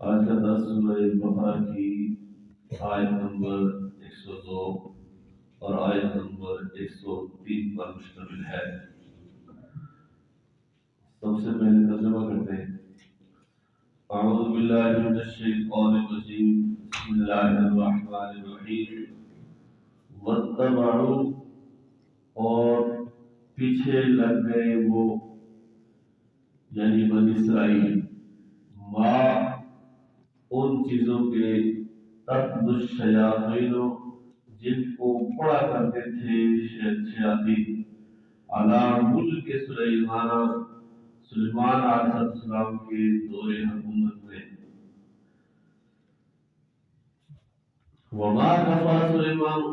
آج کا درس سورہ بقرہ کی آیت نمبر 102 اور آیت نمبر 103 پر مشتمل ہے۔ سب سے پہلے ترجمہ کرتے ہیں۔ اعوذ باللہ من الشیطان الرجیم، بسم اللہ الرحمن الرحیم۔ واتبعوا، اور پیچھے لگ گئے وہ یعنی بنی اسرائیل، ما ان چیزوں کے تتلو الشیاطین جن کو پڑھا کرتے تھے شیاطین، علی ملک سلیمان علیہ السلام کے دور حکومت میں۔ وما کفر سلیمان،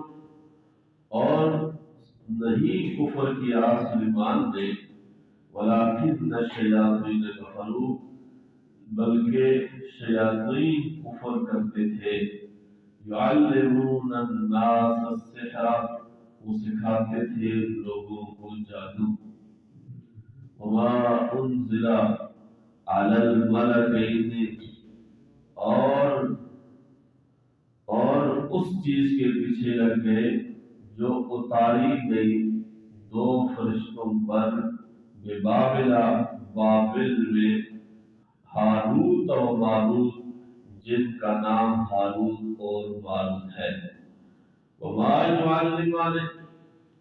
اور نہیں کفر کیا سلیمان نے، ولکن الشیاطین کفروا، بلکہ شیاطین کفر کرتے تھے۔ یعلمون الناس السحر، وہ سکھاتے تھے لوگوں کو جادو۔ وما انزل علی الملکین، اور اس چیز کے پیچھے لگ گئے جو اتاری گئی دو فرشتوں پر، ببابل، بابل میں، ہاروت اور ماروت، جن کا نام ہاروت اور ماروت ہے۔ وما یعلمان،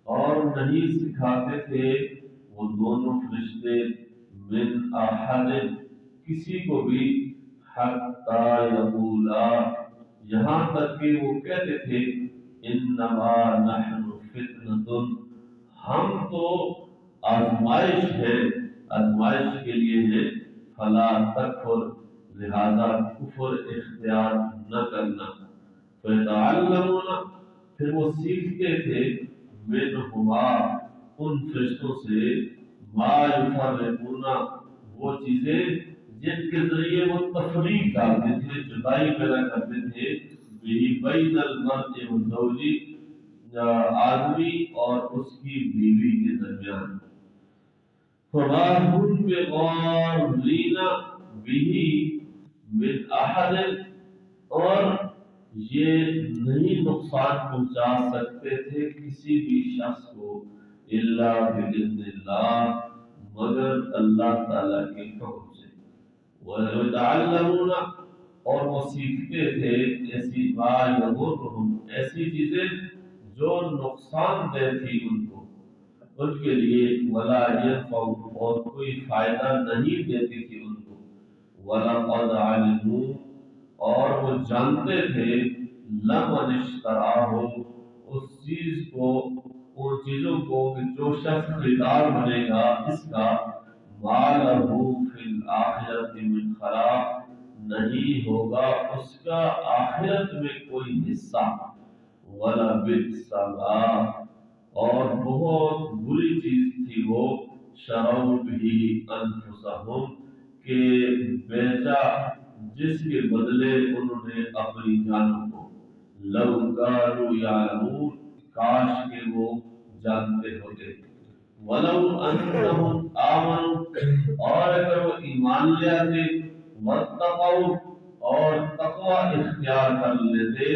اور نہیں سکھاتے تھے وہ دونوں فرشتے، من احد، کسی کو بھی، حتی یقولا، یہاں تک کہ وہ کہتے تھے، انما نحن فتنۃ، ہم تو آزمائش ہے، آزمائش کے لیے ہے، فلا تکفر، لہذا کفر اختیار نہ کرنا۔ فیتعلمون، پھر وہ سیکھتے تھے، منہما، ان فرشتوں سے، ما یفرقون، وہ چیزیں جن کے ذریعے وہ تفریق ڈالتے تھے، جدائی پیدا کرتے تھے، بین المرء والزوج، آدمی اور اس کی بیوی کے درمیان۔ فما هم بضارین به من احد، اور یہ نہیں نقصان پہنچا سکتے تھے کسی بھی شخص کو، الا باذن اللہ، مگر اللہ تعالی کے حکم سے۔ وَيَتَعَلَّمُونَ، اور وہ سیکھتے تھے، ایسی ما یضرہم، ایسی چیزیں جو نقصان دہ تھی ان کو، ان کے لیے، ولا ينفع، اور کوئی فائدہ نہیں دیتی تھی ان کو۔ وَلَقَدْ عَلِمُوا، اور وہ جانتے تھے، لَمَنِ اشْتَرَاهُ، اس چیز کو، ان چیزوں کو کہ جو شخص خریدار بنے گا اس کا، مَا لَهُ فِي الْآخِرَةِ مِنْ خَلَاقٍ، نہیں ہوگا اس کا آخرت میں کوئی حصہ۔ وَلَبِئْسَ مَا، اور بہت بری چیز تھی وہ، شَرَوْا بِهِ أَنفُسَهُمْ، کہ بیچا جس کے بدلے انہوں نے اپنی جانوں کو، لَوْ كَانُوا يَعْلَمُونَ، کاش کہ وہ جانتے ہوتے۔ وَلَوْ أَنَّهُمْ آمَنُوا، اور اگر وہ ایمان لے آتے، وَاتَّقَوْا، اور تقوی اختیار کر لیتے،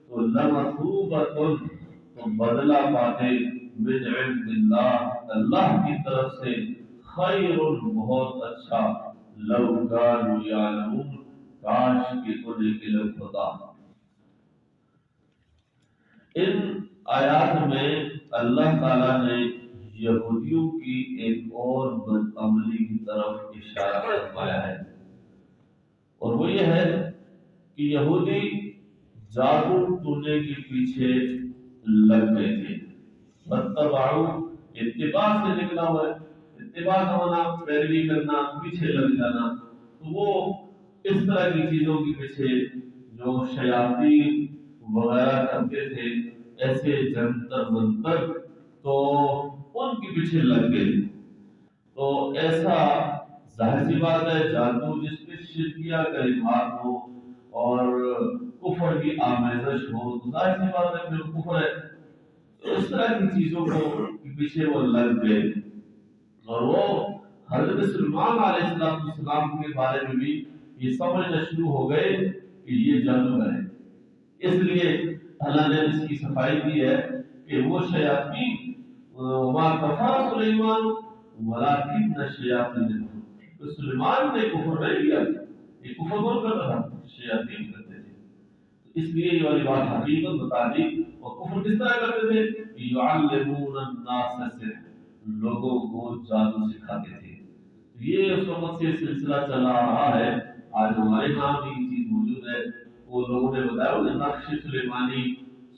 تو لَمَثُوبَةٌ، تو بدلہ پاتے، من عند اللہ، اللہ کی طرف سے، خیر، بہت اچھا، لو كانوا يعلمون، کاش کہ انہیں علم ہوتا۔ ان آیات میں اللہ تعالیٰ نے یہودیوں کی ایک اور بدعملی کی طرف اشارہ فرمایا ہے، اور وہ یہ ہے کہ یہودی جادو ٹونے کے پیچھے لگ گئے تھے۔ واتبعوا، اتباع سے نکلا ہوا ہے، اتباع کا ہونا پیروی کرنا، پیچھے لگ جانا، تو وہ اس طرح کی چیزوں کے پیچھے جو شیاطین وغیرہ کرتے تھے، ایسے جنتر منتر، تو ان کے پیچھے لگ گئے۔ تو ایسا ظاہر سی بات ہے، جادو جس میں شرکیہ کلمات ہو اور کفر کی آمیزش ہو، تو ظاہر سی بات ہے پھر کفر ہے۔ اس طرح کی چیزوں کو پیچھے وہ لگ گئے، اور وہ حضرت سلیمان علیہ السلام کے بارے میں بھی یہ سمجھنا شروع ہو گئے کہ یہ جادوگر ہے. اس لیے اللہ نے اس کی صفائی کی ہے کہ وہ شیاطین وما کفر سلیمان ولکن الشیاطین کفروا. تو سلیمان نے کفر نہیں کیا، یہ کفر کون کرتا تھا؟ شیاطین کرتے تھے. اس لیے یہ والی بات حقیقت بتا دی. اور کفر کس طرح کرتے تھے؟ یعلمون الناس السحر، لوگوں کو جادو سکھاتے تھے. یہ اس وقت سے سلسلہ چلا رہا ہے. آج ہمارے ہاں بھی یہ چیز موجود ہے. وہ لوگوں نے بتایا کہ نقش سلیمانی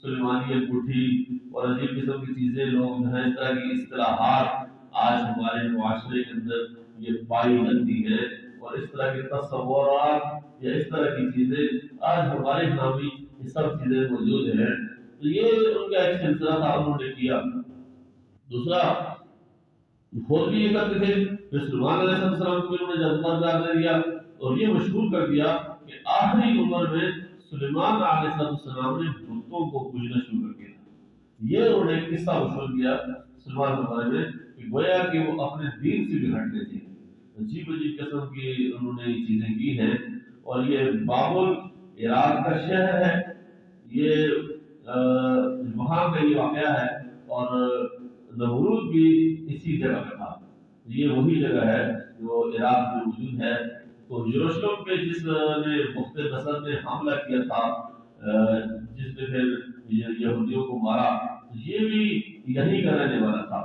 انگوٹھی اور عجیب قسم کی چیزیں لوگ جو ہے اس طرح کی اصطلاحات آج ہمارے معاشرے کے اندر یہ پائی جاتی ہے. اور اس طرح کے تصورات یا اس طرح کی چیزیں آج ہمارے یہاں بھی یہ سب چیزیں موجود ہیں. تو یہ ان کا ایک سلسلہ تھا، انہوں نے کیا. دوسرا خود بھی یہ کرتے تھے کہ سلیمان علیہ السلام کو انہوں نے جادوگر قرار دے دیا اور یہ مشہور کر دیا کہ آخری عمر میں سلیمان علیہ السلام نے بتوں کو پوجنا شروع کر دیا. یہ انہوں نے قصہ مشہور کیا سلیمان کے بارے میں کہ گویا کہ وہ اپنے دین سے بھی ہٹ گئے تھے. عجیب عجیب قسم کی انہوں نے یہ چیزیں کی ہیں. اور یہ بابل عراق کا شہر ہے، یہ وہاں کا یہ واقعہ ہے. اور نمرود بھی اسی جگہ پہ تھا. یہ وہی جگہ ہے جو عراق میں موجود ہے. تو یروشلم پہ جس نے مخت نصر نے حملہ کیا تھا، جس نے پھر یہودیوں کو مارا، یہ بھی یہی کا رہنے والا تھا.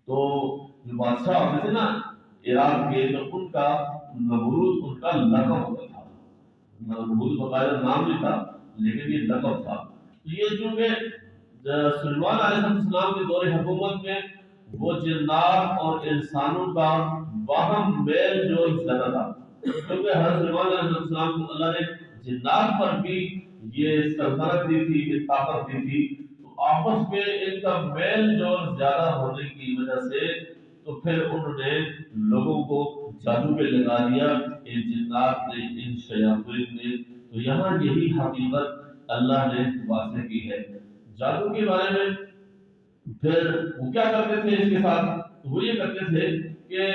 تو جو بادشاہ ہوتے تھے نا عراق کے، تو ان کا نمرود ان کا لقب ہوتا تھا. نمرود باقاعدہ نام نہیں تھا لیکن یہ لقب تھا. تو یہ چونکہ سلیمان علیہ السلام کے دور حکومت میں وہ جنات اور انسانوں کا باہم میل جو زیادہ تھا، کیونکہ حضرت سلیمان علیہ السلام کو اللہ نے جنات پر بھی یہ سلطنت دی تھی، یہ طاقت دی تھی. تو آپس میں ان کا میل جو زیادہ ہونے کی وجہ سے تو پھر انہوں نے لوگوں کو جادو پہ لگا دیا، ان جنات نے، ان شیاطین نے. تو یہاں یہی حقیقت اللہ نے واضح کی ہے. جادو کے بارے میں پھر وہ کیا کرتے تھے اس کے ساتھ؟ وہ یہ کرتے تھے کہ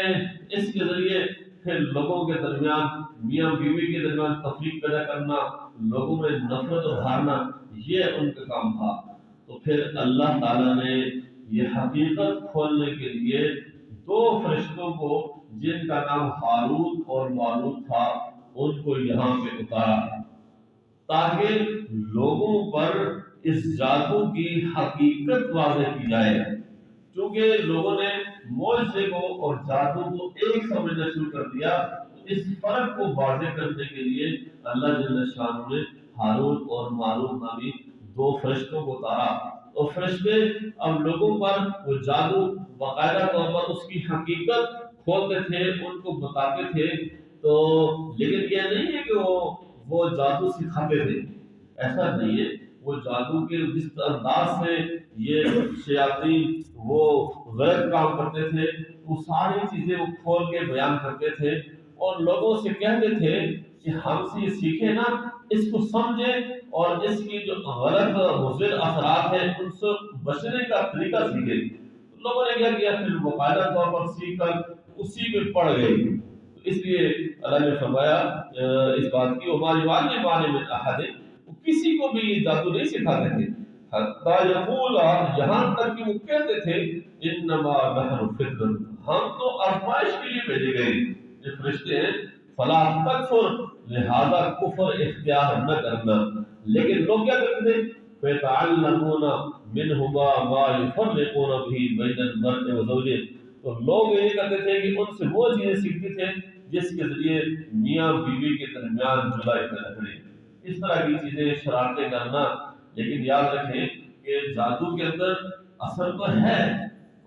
اس کے ذریعے پھر لوگوں کے درمیان، میاں بیوی کے درمیان تفریق پیدا کرنا، لوگوں میں نفرت ابھارنا، یہ ان کا کام تھا. تو پھر اللہ تعالیٰ نے یہ حقیقت کھولنے کے لیے دو فرشتوں کو جن کا نام ہاروت اور ماروت تھا ان کو یہاں پہ اتارا تاکہ لوگوں پر اس جادو کی حقیقت واضح کی جائے. چونکہ لوگوں نے معجزے کو اور جادو کو ایک سمجھنا شروع کر دیا، اس فرق کو واضح کرنے کے لیے اللہ جل شانہ نے ہاروت اور ماروت نامی دو فرشتوں کو اتارا. اور فرشتے اب لوگوں پر وہ جادو باقاعدہ طور پر اس کی حقیقت کھولتے تھے، ان کو بتاتے تھے. تو لیکن یہ نہیں ہے کہ وہ جادو سکھاتے تھے، ایسا نہیں ہے. وہ جادو کے جس انداز سے یہ شیاطین وہ غیر کام کرتے تھے، وہ ساری چیزیں وہ کھول کے بیان کرتے تھے اور لوگوں سے کہتے تھے کہ ہم سے یہ سیکھیں نا، اس کو سمجھیں اور اس کی جو غلط مضر اثرات ہیں ان سے بچنے کا طریقہ سیکھیں. لوگوں نے کیا کیا؟ پھر باقاعدہ طور پر سیکھ کر اسی میں پڑ گئے. اس لیے اللہ نے فرمایا اس بات کی وما یعلم بارے میں احد، کسی کو بھی یہ جادو نہیں سکھاتے تھے. حتیٰ یقول، یہاں تک کہ وہ کہتے تھے انما نحن فتنہ، ہم تو آزمائش کے لیے بھیجے گئے. یہ فرشتے ہیں، فلا تکفر، لہذا کفر اختیار نہ کرنا. لیکن لوگ کیا کرتے تھے؟ فیتعلمون منہما ما یفرقون به بین المرء وزوجہ. تو لوگ یہ کرتے تھے کہ ان سے وہ چیزیں سیکھتے تھے جس کے ذریعے میاں بیوی کے درمیان جدائی پیدا کرے، اس طرح کی چیزیں، شرارتیں کرنا. لیکن یاد رکھیں کہ جادو کے اندر اثر تو ہے،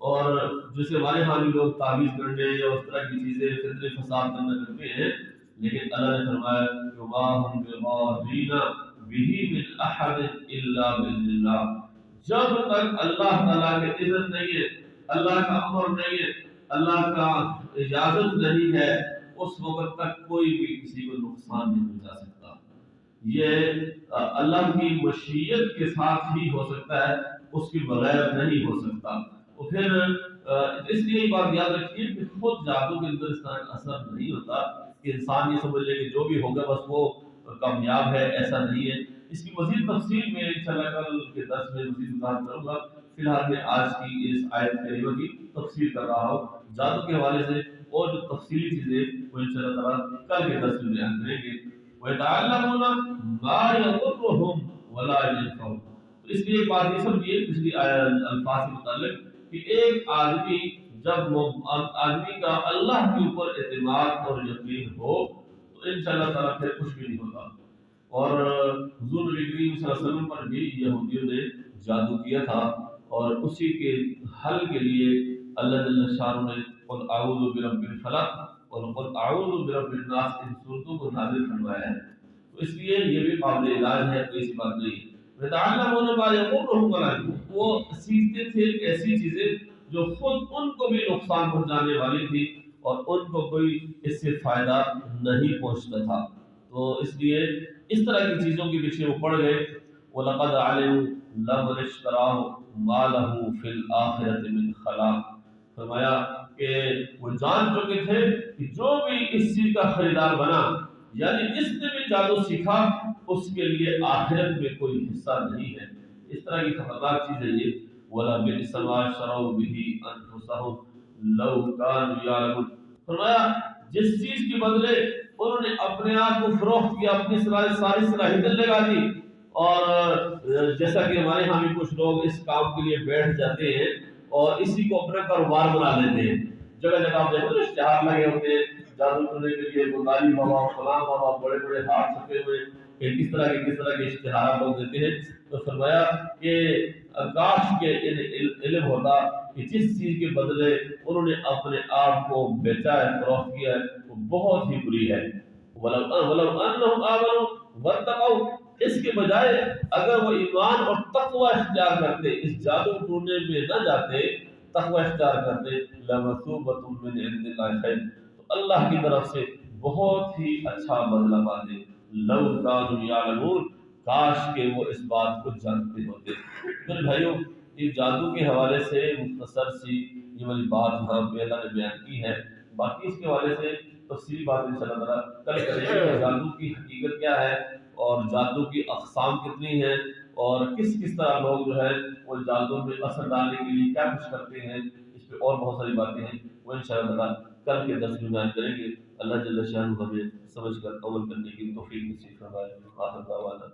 اور جیسے ہمارے ہاں بھی لوگ تعویذ کرنے یا اس طرح کی چیزیں فتنے فساد کرنا کرتے ہیں، لیکن اللہ نے فرمایا کہ ما هم بضارین به من احد الا باذن اللہ. جب تک اللہ تعالیٰ کے اذن نہیں ہے، اللہ کا امر نہیں ہے، اللہ کا اجازت نہیں ہے، اس وقت تک کوئی بھی کسی کو نقصان نہیں پہنچا سکتا. یہ اللہ کی مشیت کے ساتھ ہی ہو سکتا ہے، اس کے بغیر نہیں ہو سکتا. اور پھر اس لیے یہ بات یاد رکھیے کہ خود جادو کے اندر اس طرح کا اثر نہیں ہوتا. کہ انسان یہ سمجھ لے کہ جو بھی ہوگا بس وہ کامیاب ہے، ایسا نہیں ہے۔ اس کی مزید تفصیل میں انشاءاللہ کل کے درس میں مزید وضاحت کروں گا۔ فی الحال میں آج کی اس آیت کریمہ کی تفسیر کر رہا ہوں جادو کے حوالے سے، اور جو تفصیلی چیزیں وہ انشاءاللہ تعالیٰ کل کے درس میں بیان کریں گے۔ وَيَتَعَلَّمُونَ مَا يَضُرُّهُمْ وَلَا يَنفَعُهُمْ۔ تو اس لیے ایک بات یہ سمجھیے پچھلی الفاظ کے متعلق کہ ایک آدمی جب آدمی کا اللہ کے اوپر اعتماد اور یقین ہو تو انشاءاللہ تعالیٰ پھر کچھ بھی نہیں ہوتا۔ اور حضور نبی کریم صلی اللہ علیہ وسلم پر بھی یہودیوں نے جادو کیا تھا، اور اسی کے حل کے لیے اللہ جل شانہ نے قل اعوذ برب الفلق اور قل اعوذ برب الناس ان صورتوں کو نازل فرمایا ہے۔ تو اس لیے یہ بھی قابل علاج ہے، کوئی ایسی بات نہیں ہے۔ وَيَتَعَلَّمُونَ مَا يَضُرُّهُمْ وَلَا يَنفَعُهُمْ، وہ سیکھتے تھے ایسی چیزیں جو خود ان کو بھی نقصان پہنچانے والی تھی اور ان کو کوئی اس سے فائدہ نہیں پہنچتا تھا۔ تو اس لیے اس طرح کی چیزوں کے پیچھے وہ پڑ گئے۔ وَلَقَدْ عَلِمُوا لَمَنِ اشْتَرَاهُ مَا لَهُ فِي الْآخِرَةِ مِنْ خَلَاقٍ، فرمایا کہ وہ جان چکے تھے کہ جو بھی اس چیز کا خریدار بنا، یعنی جس نے بھی جادو سیکھا، اس کے لیے آخرت میں کوئی حصہ نہیں ہے۔ اس طرح کی خطرناک چیز ہے یہ۔ وَلَبِئْسَ مَا شَرَوْا بِهِ أَنفُسَهُمْ لَوْ كَانُوا يَعْلَمُونَ، فرمایا جس چیز کے بدلے انہوں نے اپنے آپ کو فروخت کیا، اپنی ساری صلاحیتیں لگا دی، اور جیسا کہ ہمارے یہاں بھی کچھ لوگ اس کام کے لیے بیٹھ جاتے ہیں اور اسی کو اپنا کاروبار بنا لیتے ہیں۔ جگہ جگہ آپ دیکھو نا اشتہار لگے ہوتے ہیں جادو کرنے کے لیے، بنگالی بابا، فلاں بابا، بڑے بڑے ہاتھ چھپے ہوئے کہ کس طرح کے اشتہار لوگ دیتے ہیں۔ تو فرمایا کہ کاش کے علم ہوتا کہ جس چیز کے بدلے انہوں نے اپنے آپ کو بیچا ہے، فروخت کیا ہے، وہ بہت ہی بری ہے۔ وَلَوْ أَنَّهُمْ آمَنُوا وَاتَّقَوْا، اس کے بجائے اگر وہ ایمان اور تقوی اختیار کرتے، اس جادو ٹونے میں نہ جاتے، تقوی اختیار کرتے، لَمَثُوبَةٌ مِّنْ عِندِ اللَّهِ خَيْرٌ، تو اللہ کی طرف سے بہت ہی اچھا بدلہ پاتے۔ لَوْ كَانُوا يَعْلَمُونَ، کاش کہ وہ اس بات کو جانتے ہوتے۔ میرے بھائیوں، یہ جادو کے حوالے سے مختصر سی یہ والی بات یہاں پہ اللہ نے بیان کی ہے۔ باقی اس کے حوالے سے تفصیلی بات انشاءاللہ تعالیٰ کل کریں گے کہ جادو کی حقیقت کیا ہے، اور جادو کی اقسام کتنی ہیں، اور کس طرح لوگ جو ہے وہ جادو میں اثر ڈالنے کے لیے کیا کچھ کرتے ہیں۔ اس پہ اور بہت ساری باتیں ہیں، وہ انشاءاللہ تعالیٰ کل کے درس میں بیان کریں گے۔ اللہ جل شانہ ہمیں سمجھ کر عمل کرنے کی توفیق نصیب فرمائے۔ آخر دعوانا